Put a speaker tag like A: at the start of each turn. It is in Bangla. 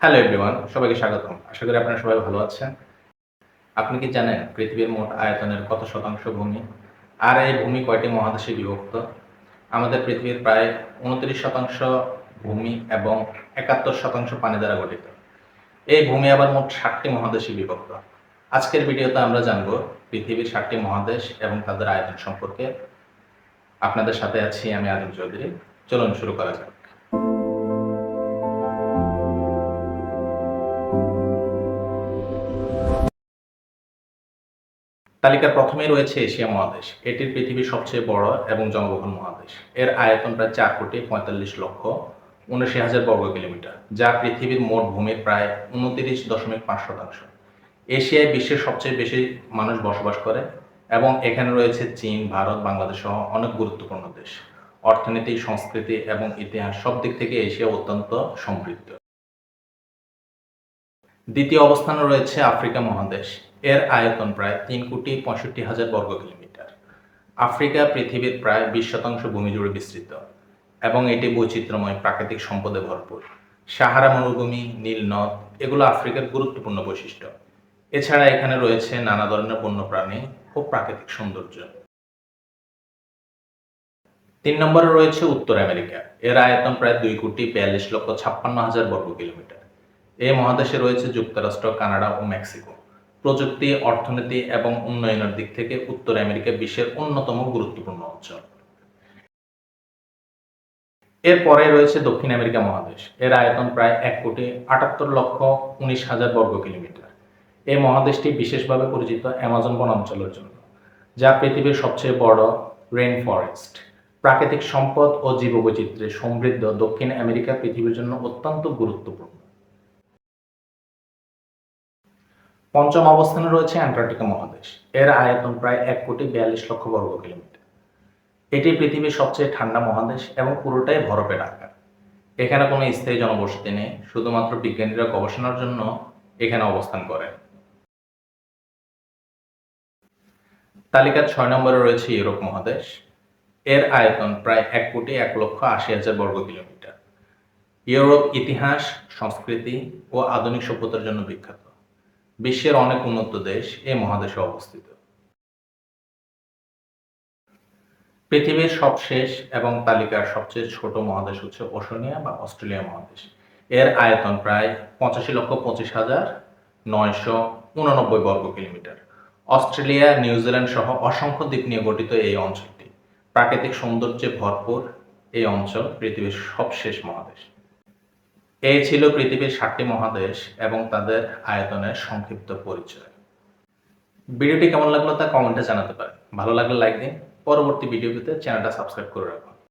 A: হ্যালো এভরিওয়ান, সবাইকে স্বাগতম। আশা করি আপনারা সবাই ভালো আছেন। আপনি কি জানেন পৃথিবীর মোট আয়তনের কত শতাংশ ভূমি? আর এই ভূমি কয়টি মহাদেশে বিভক্ত? আমাদের পৃথিবীর প্রায় ২৯% ভূমি এবং ৭১% পানি দ্বারা গঠিত। এই ভূমি আবার মোট ৭টি মহাদেশে বিভক্ত। আজকের ভিডিওতে আমরা জানব পৃথিবীর ৭টি মহাদেশ এবং তাদের আয়তন সম্পর্কে। আপনাদের সাথে আছি আমি আদিল চৌধুরী। চলুন শুরু করা যাক। তালিকার প্রথমেই রয়েছে এশিয়া মহাদেশ। এটি পৃথিবীর সবচেয়ে বড় এবং জনবহুল মহাদেশ। এর আয়তন প্রায় ৪,৪৫,৭৯,০০০ বর্গ কিলোমিটার, যা পৃথিবীর মোট ভূমির প্রায় ২৯.৫%। এশিয়ায় বিশ্বের সবচেয়ে বেশি মানুষ বসবাস করে এবং এখানে রয়েছে চীন, ভারত, বাংলাদেশ সহ অনেক গুরুত্বপূর্ণ দেশ। অর্থনীতি, সংস্কৃতি এবং ইতিহাস সব দিক থেকে এশিয়া অত্যন্ত সমৃদ্ধ। দ্বিতীয় অবস্থানে রয়েছে আফ্রিকা মহাদেশ। এর আয়তন প্রায় ৩,৬৫,০০০ বর্গ কিলোমিটার। আফ্রিকা পৃথিবীর প্রায় ২০% ভূমি জুড়ে বিস্তৃত এবং এটি বৈচিত্র্যময় প্রাকৃতিক সম্পদে ভরপুর। সাহারা মরুভূমি, নীল নদ এগুলো আফ্রিকার গুরুত্বপূর্ণ বৈশিষ্ট্য। এছাড়া এখানে রয়েছে নানা ধরনের বন্যপ্রাণী ও প্রাকৃতিক সৌন্দর্য। ৩ নম্বরে রয়েছে উত্তর আমেরিকা। এর আয়তন প্রায় ২,৪২,৫৬,০০০ বর্গ কিলোমিটার। এই মহাদেশে রয়েছে যুক্তরাষ্ট্র, কানাডা ও মেক্সিকো। প্রযুক্তি, অর্থনীতি এবং উন্নয়নের দিক থেকে উত্তর আমেরিকা বিশ্বের অন্যতম গুরুত্বপূর্ণ অঞ্চল। এরপরে রয়েছে দক্ষিণ আমেরিকা মহাদেশ। এর আয়তন প্রায় ১,৭৮,১৯,০০০ বর্গ কিলোমিটার। এই মহাদেশটি বিশেষভাবে পরিচিত অ্যামাজন বনাঞ্চলের জন্য, যা পৃথিবীর সবচেয়ে বড় রেইন ফরেস্ট। প্রাকৃতিক সম্পদ ও জীববৈচিত্র্যে সমৃদ্ধ দক্ষিণ আমেরিকা পৃথিবীর জন্য অত্যন্ত গুরুত্বপূর্ণ। পঞ্চম অবস্থানে রয়েছে অ্যান্টার্কটিকা মহাদেশ। এর আয়তন প্রায় ১,৪২,০০,০০০ বর্গ কিলোমিটার। এটি পৃথিবীর সবচেয়ে ঠান্ডা মহাদেশ এবং পুরোটাই বরফে ঢাকা। এখানে কোনো স্থায়ী জনবসতি নেই, শুধুমাত্র বিজ্ঞানীরা গবেষণার জন্য এখানে অবস্থান করেন। তালিকার ৬ নম্বরে রয়েছে ইউরোপ মহাদেশ। এর আয়তন প্রায় ১,১,৮০,০০০ বর্গ কিলোমিটার। ইউরোপ ইতিহাস, সংস্কৃতি ও আধুনিক সভ্যতার জন্য বিখ্যাত। বিশ্বের অনেক উন্নত দেশ এই মহাদেশে অবস্থিত। পৃথিবীর সবশেষ এবং তালিকার সবচেয়ে ছোট মহাদেশ হচ্ছে ওশেনিয়া বা অস্ট্রেলিয়া মহাদেশ। এর আয়তন প্রায় ৮৫,২৫,৯৮৯ বর্গ কিলোমিটার। অস্ট্রেলিয়া, নিউজিল্যান্ড সহ অসংখ্য দ্বীপ নিয়ে গঠিত এই অঞ্চলটি। প্রাকৃতিক সৌন্দর্যে ভরপুর এই অঞ্চল পৃথিবীর সবশেষ মহাদেশ। এই ছিল পৃথিবীর ৭টি মহাদেশ এবং তাদের আয়তনের সংক্ষিপ্ত পরিচয়। ভিডিওটি কেমন লাগলো তা কমেন্টে জানাতে পারেন। ভালো লাগলে লাইক দিন। পরবর্তী ভিডিও পেতে চ্যানেলটা সাবস্ক্রাইব করে রাখুন।